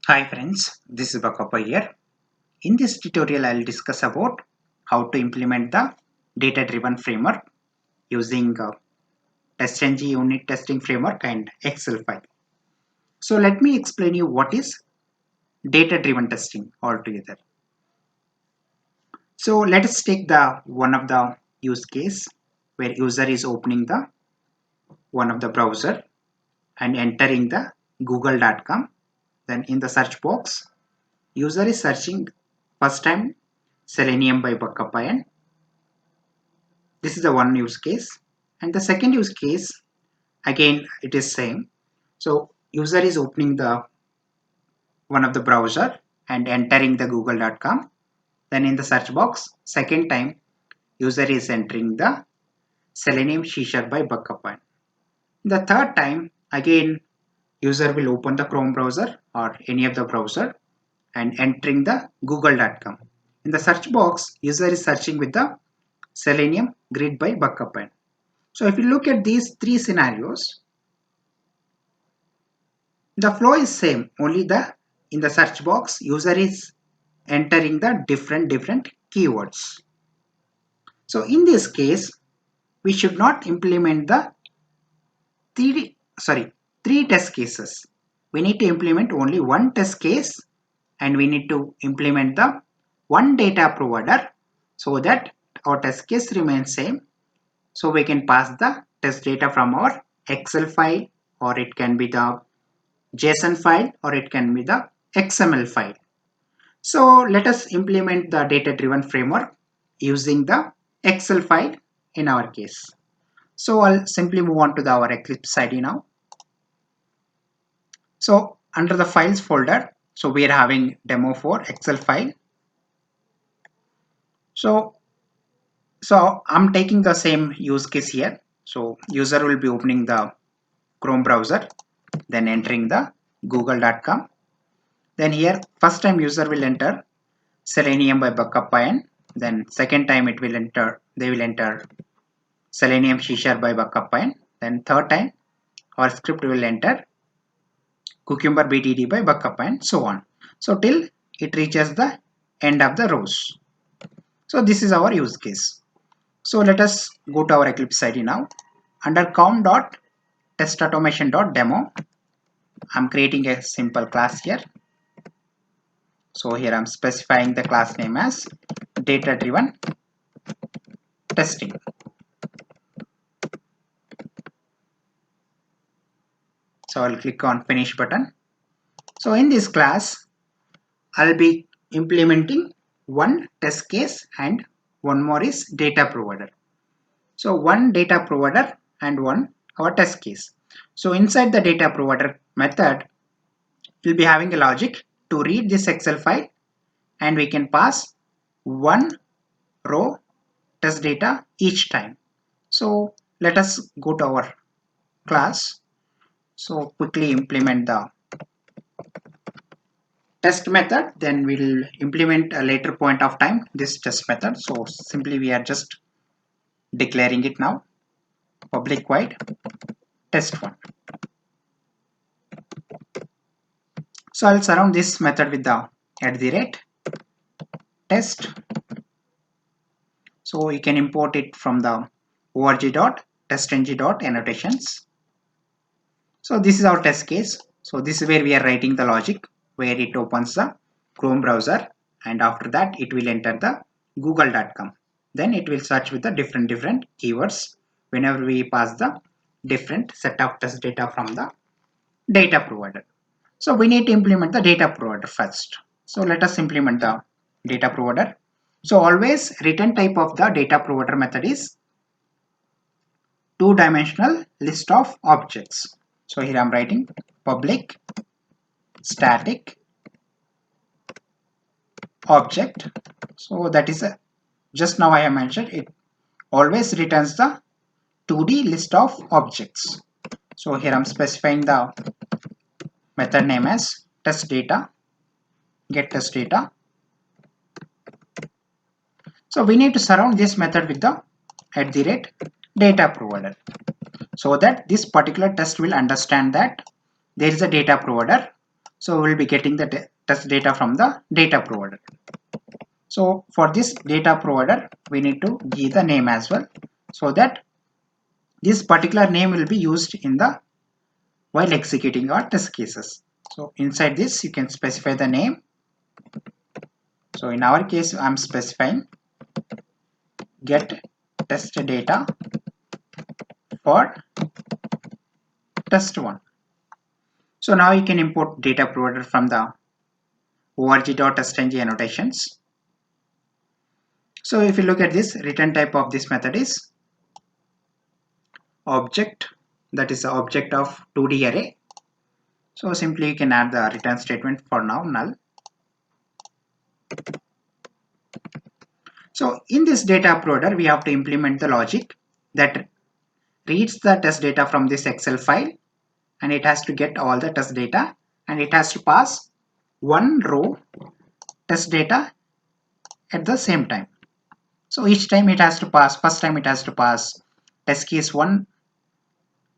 Hi friends, this is Bakappa here. In this tutorial, I'll discuss about how to implement the data-driven framework using TestNG unit testing framework and Excel file. So let me explain you what is data-driven testing altogether. So let us take the one of the use case where user is opening the one of the browser and entering the google.com. Then in the search box, user is searching first time Selenium by Bakappa, and this is the one use case. And the second use case, again it is same. So user is opening the one of the browser and entering the google.com. Then in the search box, second time user is entering the Selenium C# by Bakappa. The third time again user will open the Chrome browser or any of the browser and entering the google.com. In the search box, user is searching with the Selenium grid by Bakappa. So if you look at these three scenarios, the flow is same, only the in the search box user is entering the different keywords. So in this case, we should not implement the three test cases. We need to implement only one test case, and we need to implement the one data provider so that our test case remains same. So we can pass the test data from our Excel file, or it can be the JSON file, or it can be the XML file. So let us implement the data-driven framework using the Excel file in our case. So I'll simply move on to our Eclipse IDE now. So under the files folder, so we are having demo for Excel file. So I'm taking the same use case here. So user will be opening the Chrome browser, then entering the google.com. Then here first time user will enter Selenium by Bakappa, and then second time they will enter Selenium C# by Bakappa, and then third time our script will enter Cucumber BTD by Bakappa, and so on. So till it reaches the end of the rows. So this is our use case. So let us go to our Eclipse IDE now. Under com.testautomation.demo, I'm creating a simple class here. So here I'm specifying the class name as data driven testing. So I'll click on finish button. So in this class, I'll be implementing one test case and one more is data provider. So one data provider and one our test case. So inside the data provider method, we'll be having a logic to read this Excel file, and we can pass one row test data each time. So let us go to our class. So quickly implement the test method, then we'll implement a later point of time this test method. So simply we are just declaring it now, public void test1. So I'll surround this method with the @test. So you can import it from the org.testng.annotations. So this is our test case. So this is where we are writing the logic, where it opens the Chrome browser, and after that it will enter the google.com. Then it will search with the different keywords whenever we pass the different set of test data from the data provider. So we need to implement the data provider first. So let us implement the data provider. So always return type of the data provider method is two-dimensional list of objects. So here I'm writing public static object. So that is just now I have mentioned it always returns the 2D list of objects. So here I'm specifying the method name as test data, get test data. So we need to surround this method with the @data provider, so that this particular test will understand that there is a data provider. So we'll be getting the test data from the data provider. So for this data provider, we need to give the name as well, so that this particular name will be used in the while executing our test cases. So inside this, you can specify the name. So in our case, I'm specifying get test data for test1. So now you can import data provider from the org.testng annotations. So if you look at this, return type of this method is object, that is the object of 2D array. So simply you can add the return statement for now null. So in this data provider, we have to implement the logic that reads the test data from this Excel file, and it has to get all the test data, and it has to pass one row test data at the same time. So each time it has to pass, first time it has to pass test case 1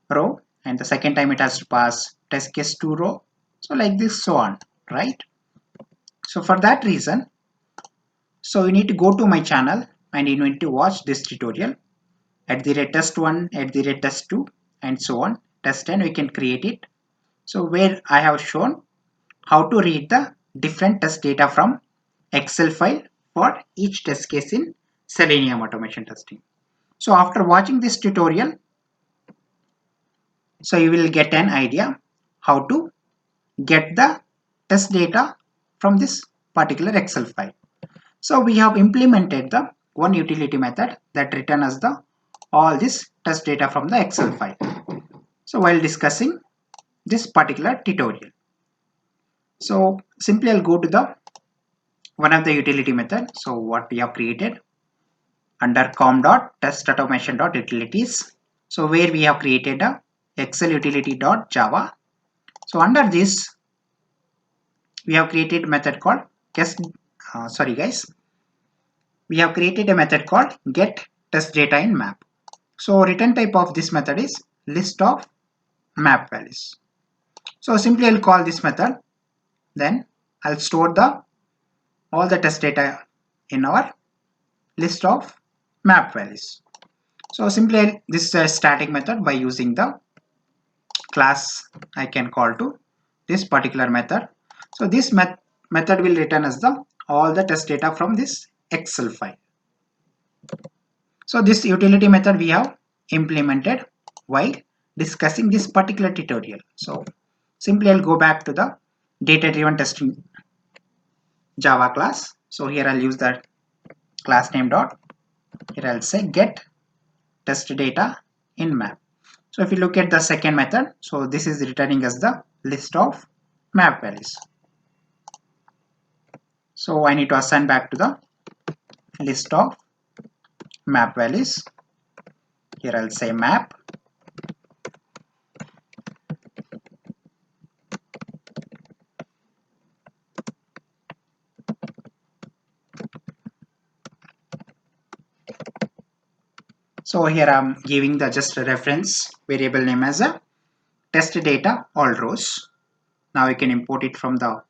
row, and the second time it has to pass test case 2 row. So like this, so on, right? So for that reason, so you need to go to my channel and you need to watch this tutorial at the rate test1, at the rate test2, and so on. Test 10 we can create it. So where I have shown how to read the different test data from Excel file for each test case in Selenium automation testing. So after watching this tutorial, so you will get an idea how to get the test data from this particular Excel file. So we have implemented the one utility method that return us the all this test data from the Excel file. So while discussing this particular tutorial, so simply I'll go to the one of the utility method. So what we have created under com.testautomation.utilities. So where we have created a Excel utility.java. So under this, we have created a method called we have created a method called get test data in map. So return type of this method is list of map values. So simply I'll call this method, then I'll store all the test data in our list of map values. So simply this is a static method. By using the class, I can call to this particular method. So this method will return us all the test data from this Excel file. So this utility method we have implemented while discussing this particular tutorial. So simply I'll go back to the data driven testing Java class. So here I'll use that class name dot. Here I'll say get test data in map. So if you look at the second method, so this is returning us the list of map values. So I need to assign back to the list of map values. Here I'll say map. So here I'm giving the just a reference variable name as a test data all rows. Now we can import it from the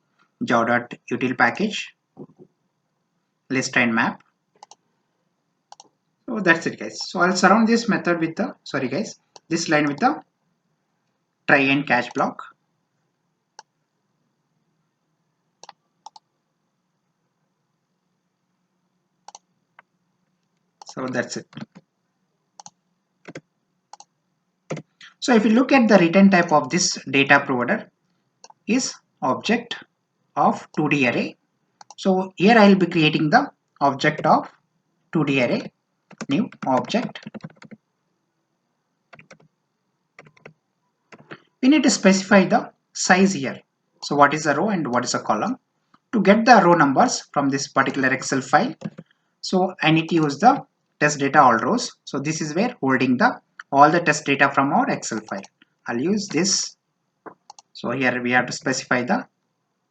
java.util package list and map. So that's it, guys. So I'll surround this method with the this line with the try and catch block. So that's it. So if you look at the return type of this data provider is object of 2D array. So here I will be creating the object of 2D array, new object. We need to specify the size here. So what is a row and what is a column? To get the row numbers from this particular Excel file, so I need to use the test data all rows. So this is where holding all the test data from our Excel file. I'll use this. So here we have to specify the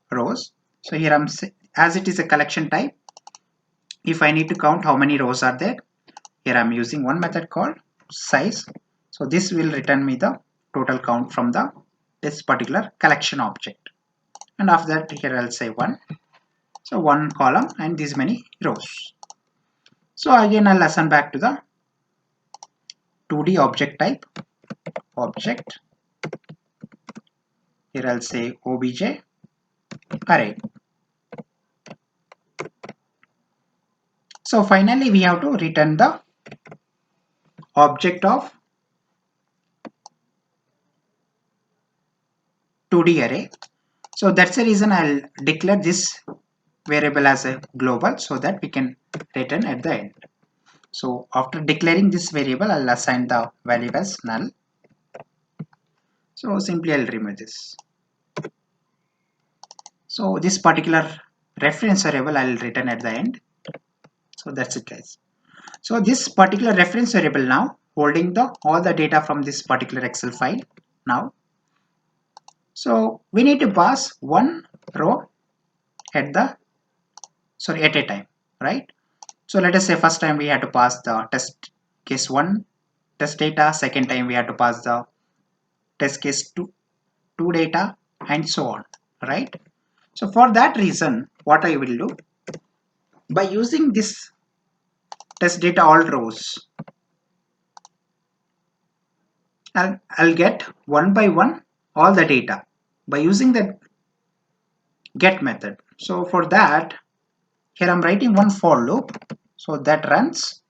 rows. So here as it is a collection type, if I need to count how many rows are there, here I'm using one method called size. So this will return me the total count from this particular collection object. and after that here I'll say 1. So one column and these many rows. So again I'll assign back to the 2D object type, object. Here I'll say obj array. So finally we have to return the object of 2D array. So that's the reason I'll declare this variable as a global so that we can return at the end. So after declaring this variable, I'll assign the value as null. So simply I'll remove this. So this particular reference variable I'll return at the end. So that's it, guys. So this particular reference variable now holding all the data from this particular Excel file now. So we need to pass one row at a time, right? So let us say first time we had to pass the test case 1 test data, second time we had to pass the test case 2 data, and so on, right? So for that reason, what I will do, by using this test data all rows, I'll get one by one all the data by using the get method. So for that, here I'm writing one for loop, so that runs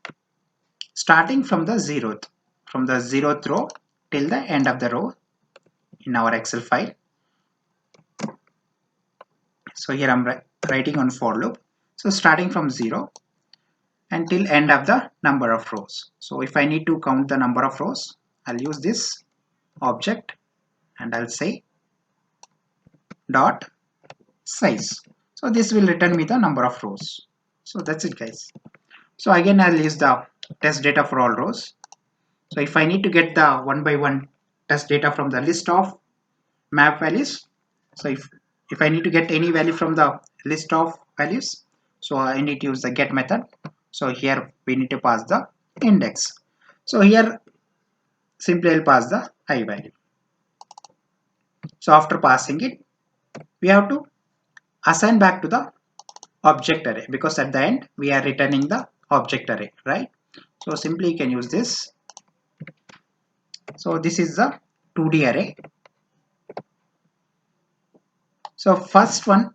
starting from the zeroth row till the end of the row in our Excel file. So here I'm writing on for loop, so starting from 0 until end of the number of rows. So if I need to count the number of rows, I'll use this object and I'll say dot size. So this will return me the number of rows. So that's it, guys. So again I'll use the test data for all rows. So if I need to get the one by one test data from the list of map values, so if I need to get any value from the list of values, so I need to use the get method. So here we need to pass the index. So here simply I'll pass the I value. So after passing it, we have to assign back to the object array, because at the end we are returning the object array, right? So simply you can use this. So this is the 2D array. So first one,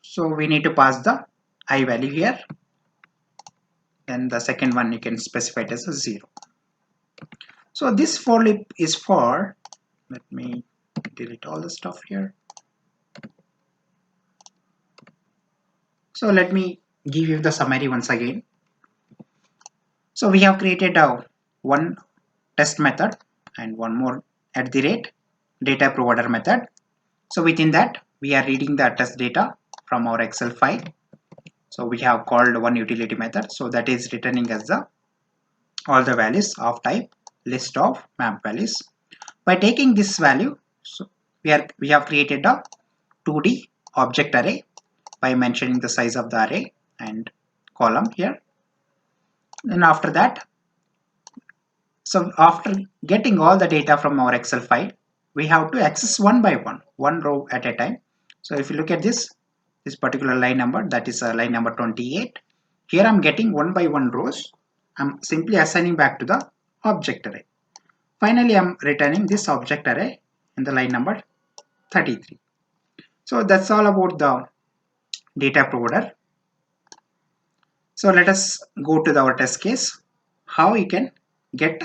so we need to pass the I value here. Then the second one you can specify it as a 0. So this for loop is for, let me delete all the stuff here. So let me give you the summary once again. So we have created one test method and one more @data provider method. So within that we are reading the test data from our Excel file. So we have called one utility method, so that is returning as all the values of type list of map values. By taking this value, so we have created a 2D object array by mentioning the size of the array and column here. And after that, so after getting all the data from our Excel file, we have to access one by one row at a time. So if you look at this particular line number, that is line number 28. Here I'm getting one by one rows. I'm simply assigning back to the object array. Finally, I'm returning this object array in the line number 33. So that's all about the data provider. So let us go to our test case, how we can get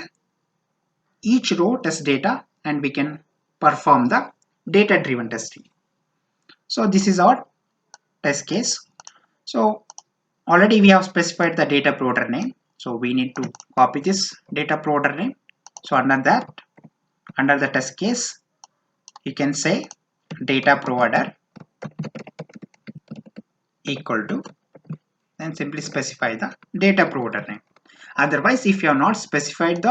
each row test data and we can perform the data driven testing. So this is our test case. So already we have specified the data provider name. So we need to copy this data provider name. So under the test case, you can say data provider equal to, and simply specify the data provider name. Otherwise, if you have not specified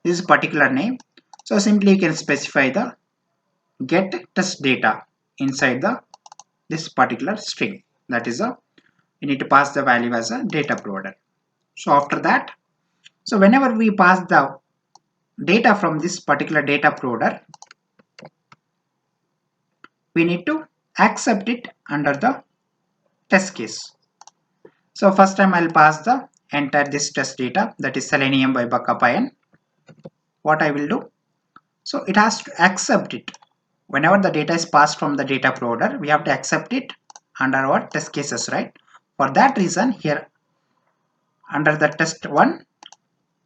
this particular name, so simply you can specify the get test data inside this particular string. That is you need to pass the value as a data provider. So after that, so whenever we pass the data from this particular data provider, we need to accept it under the test case. So first time I'll pass the enter this test data, that is selenium by backup ion. What I will do, so it has to accept it. Whenever the data is passed from the data provider, we have to accept it under our test cases, right? For that reason, here under the test1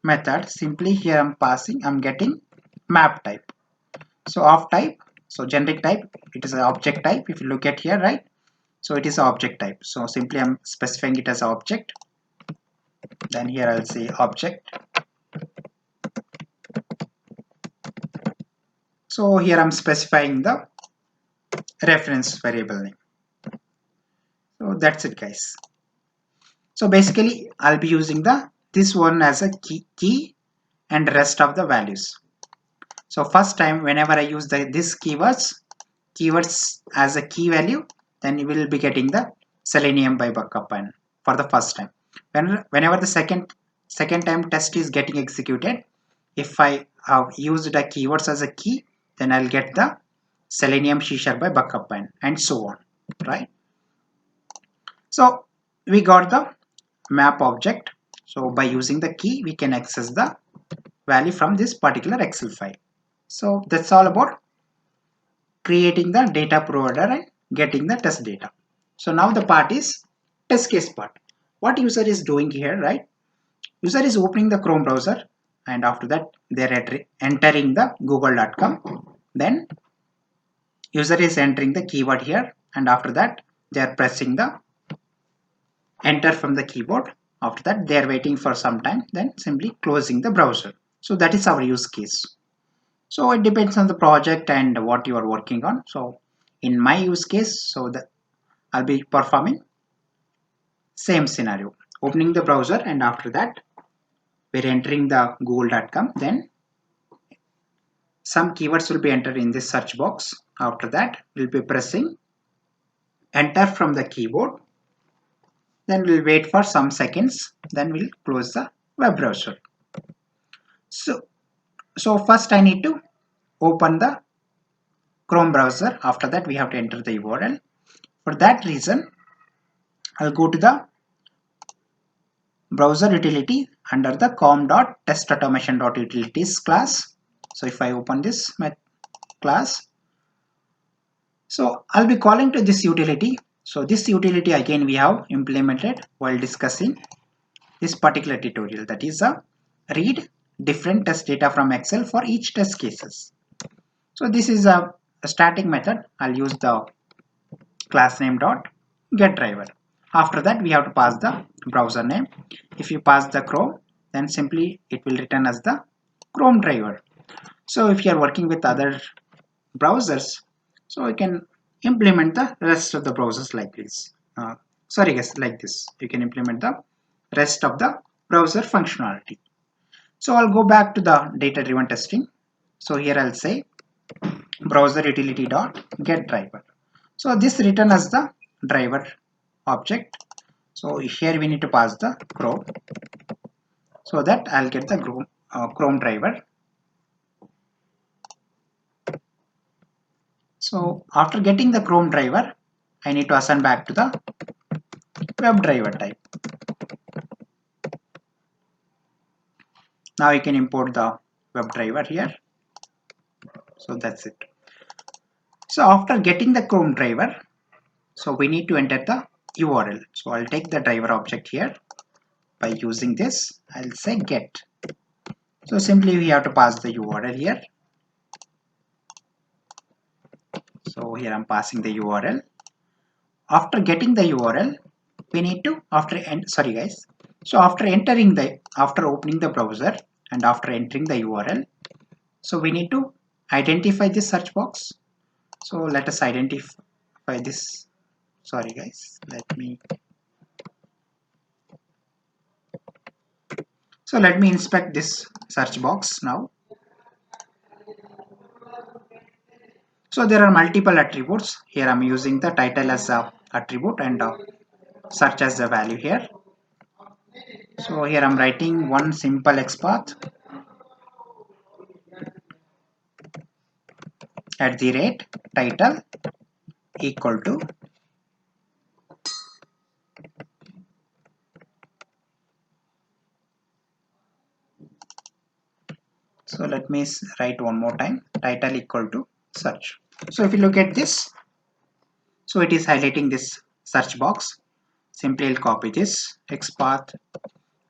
method, simply here I'm getting map type. So of type, so generic type, it is an object type. If you look at here, right? So it is an object type. So simply I'm specifying it as an object. Then here I'll say object. So here I'm specifying the reference variable name. So that's it, guys. So basically I'll be using this one as a key and rest of the values. So first time whenever I use this keywords as a key value, then you will be getting the selenium by backup ion for the first time. Whenever the second time test is getting executed, if I have used the keywords as a key, then I'll get the selenium C# by backup ion and so on, right? So we got the map object. So by using the key, we can access the value from this particular Excel file. So that's all about creating the data provider and getting the test data. So now the part is test case part. What user is doing here, right? User is opening the Chrome browser and after that they're entering the google.com. Then user is entering the keyword here and after that they are pressing the enter from the keyboard. After that they are waiting for some time, then simply closing the browser. So that is our use case. So it depends on the project and what you are working on. So in my use case, so that I'll be performing same scenario, opening the browser and after that we're entering the google.com. Then some keywords will be entered in this search box. After that we'll be pressing enter from the keyboard. Then we'll wait for some seconds. Then we'll close the web browser. So first I need to open the Chrome browser. After that we have to enter the URL. For that reason I'll go to the browser utility under the com.testautomation.utilities class. So if I open this class, so I'll be calling to this utility. So this utility again we have implemented while discussing this particular tutorial, that is a read different test data from Excel for each test cases. So this is a static method. I'll use the class name dot get driver. After that we have to pass the browser name. If you pass the Chrome, then simply it will return as the Chrome driver. So if you are working with other browsers, so you can implement the rest of the browsers like this. Sorry guys, like this. You can implement the rest of the browser functionality. So I'll go back to the data driven testing. So here I'll say browser utility dot get driver. So this return as the driver object. So here we need to pass the Chrome so that I'll get the Chrome driver. So after getting the Chrome driver, I need to assign back to the web driver type. Now you can import the web driver here. So that's it. So after getting the Chrome driver, so we need to enter the URL. So I'll take the driver object here. By using this, I'll say get. So simply we have to pass the URL here. So here I'm passing the URL. After getting the URL, we need to after opening the browser and after entering the URL, so we need to identify this search box. So let us identify this. Sorry guys, let me inspect this search box now. So there are multiple attributes. Here I'm using the title as a attribute and search as a value here. So here I'm writing one simple XPath @ title equal to so let me write one more time, title equal to search. So if you look at this, so it is highlighting this search box. Simply I'll copy this XPath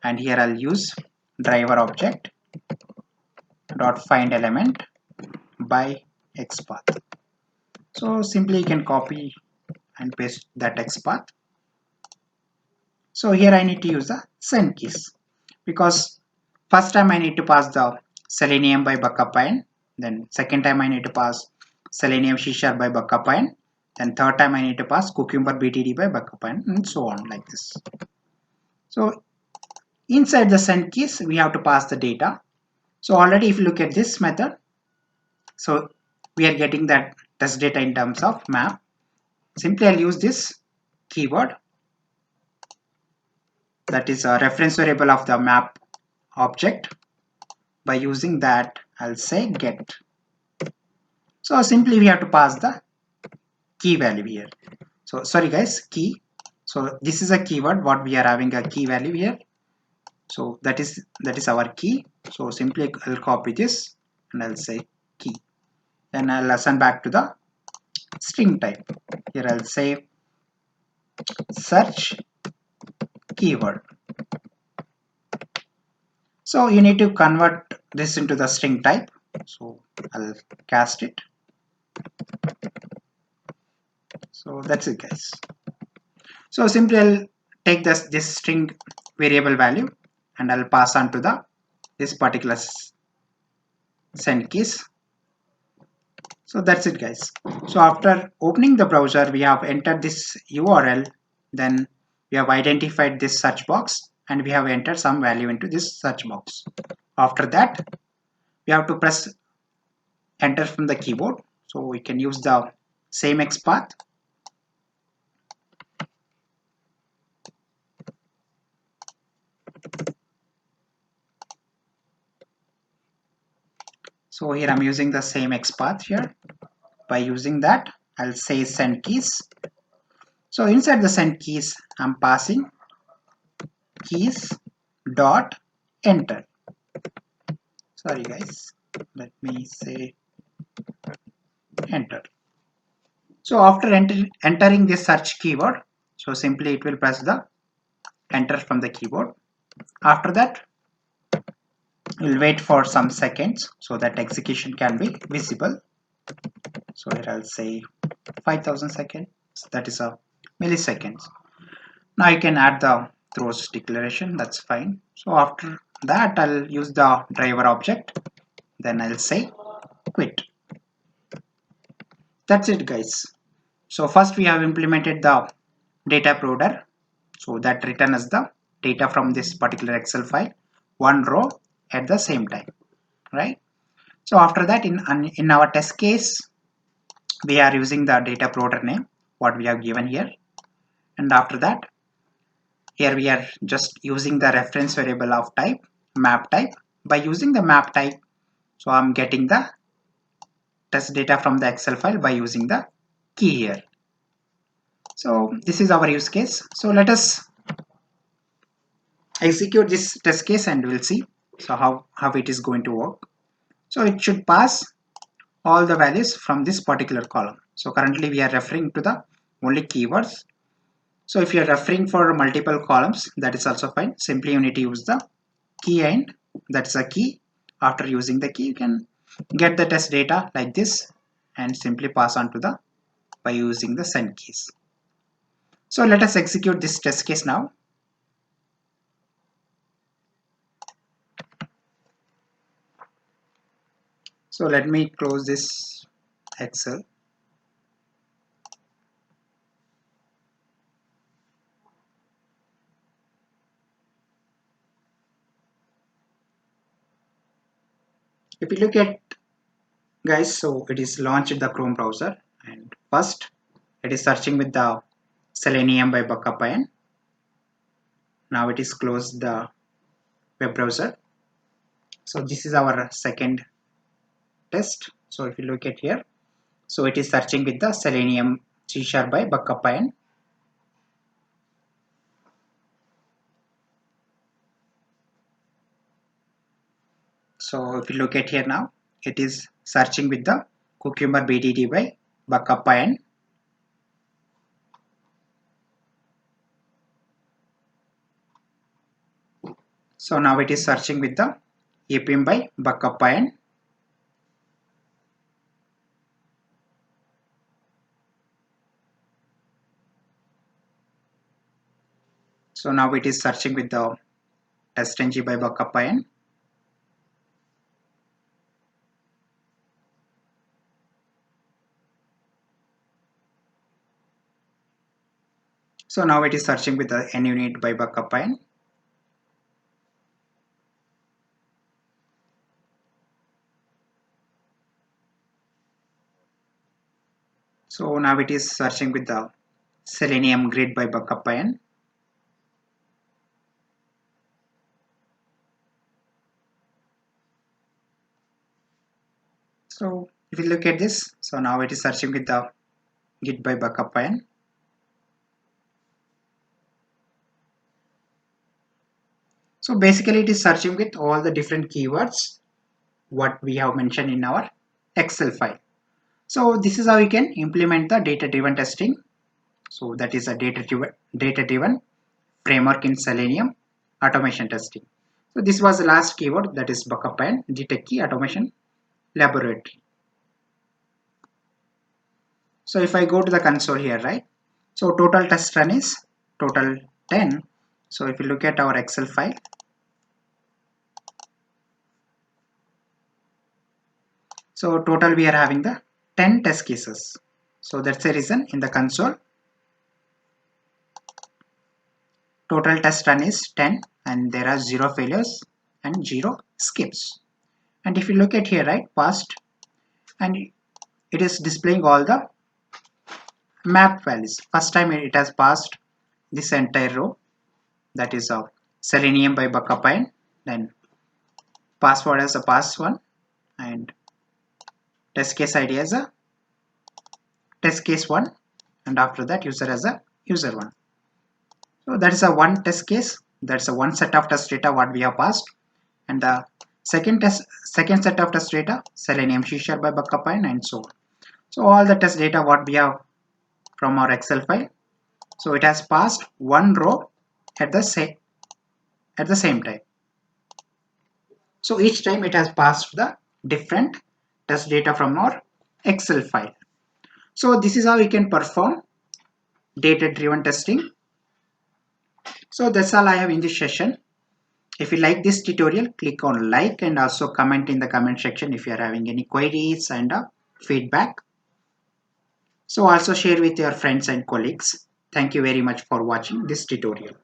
and here I'll use driver object dot find element by XPath. So simply you can copy and paste that XPath. So here I need to use the send keys because first time I need to pass the Selenium by Buckupine, then second time I need to pass Selenium C# by Buckupine, then third time I need to pass Cucumber BTD by Buckupine, and so on like this. So inside the send keys we have to pass the data. So already if you look at this method, so we are getting that test data in terms of map. Simply I'll use this keyword, that is a reference variable of the map object. By using that I'll say get. So simply we have to pass the key value here. So sorry guys, key. So this is a keyword what we are having a key value here. So that is our key. So simply I'll copy this and I'll say key. Then I'll assign back to the string type. Here I'll say search keyword. So you need to convert this into the string type. So I'll cast it. So that's it guys. So simply I'll take this string variable value and I'll pass on to this particular send keys. So that's it guys. So after opening the browser we have entered this URL, then we have identified this search box and we have entered some value into this search box. After that we have to press enter from the keyboard. So we can use the same XPath. So here I'm using the same XPath here. By using that I'll say send keys. So inside the send keys I'm passing keys dot enter. Sorry guys, let me say enter. So after entering this search keyword, so simply it will press the enter from the keyboard. After that we'll wait for some seconds so that execution can be visible. So here I'll say 5000 seconds, that is a milliseconds. Now you can add the throws declaration, that's fine. So after that I'll use the driver object, then I'll say quit. That's it guys. So first we have implemented the data provider, so that returns the data from this particular Excel file, one row at the same time, right? So after that in our test case we are using the data provider name what we have given here, and after that here we are just using the reference variable of type map type. By using the map type, so I'm getting the test data from the Excel file by using the key here. So this is our use case. So let us execute this test case and we'll see so how it is going to work. So it should pass all the values from this particular column. So currently we are referring to the only keywords. So if you are referring for multiple columns, that is also fine. Simply you need to use the key and that's a key. After using the key you can get the test data like this and simply pass on to the by using the send keys. So let us execute this test case now. So let me close this Excel. If you look at guys, so it is launched the Chrome browser and first it is searching with the Selenium by Buckupine. Now it is closed the web browser. So this is our second test. So if you look at here, so it is searching with the Selenium C# by Buckupy. So if you look at here now, it is searching with the Cucumber BDD by Buckupy. So now it is searching with the APM by Buckupy. So now it is searching with the TestNG by Buckupy. So now it is searching with the NUnit by Buckupy. So now it is searching with the Selenium grid by Buckupy. So if you look at this, so now it is searching with the Git by Buckupy. So basically it is searching with all the different keywords what we have mentioned in our Excel file. So this is how we can implement the data-driven testing. So that is a data-driven framework in Selenium automation testing. So this was the last keyword, that is Buckupy, the Techie Automation Laboratory. So if I go to the console here, right? So total test run is total 10. So if you look at our Excel file, so total we are having the 10 test cases. So that's the reason in the console total test run is 10 and there are 0 failures and 0 skips. And if you look at here, right, past, and it is displaying all the map values. First time it has passed this entire row, that is of Selenium by Buckupy, then password as a pass1 and test case ID as a test case 1, and after that user as a user 1. So that is a one test case, that's a one set of test data what we have passed, and the second set of test data Selenium C# by Buckupy and so on. So all the test data what we have from our Excel file, so it has passed one row at the same time. So each time it has passed the different test data from our Excel file. So this is how we can perform data-driven testing. So that's all I have in this session. If you like this tutorial, click on like and also comment in the comment section if you are having any queries and feedback. So also share with your friends and colleagues. Thank you very much for watching this tutorial.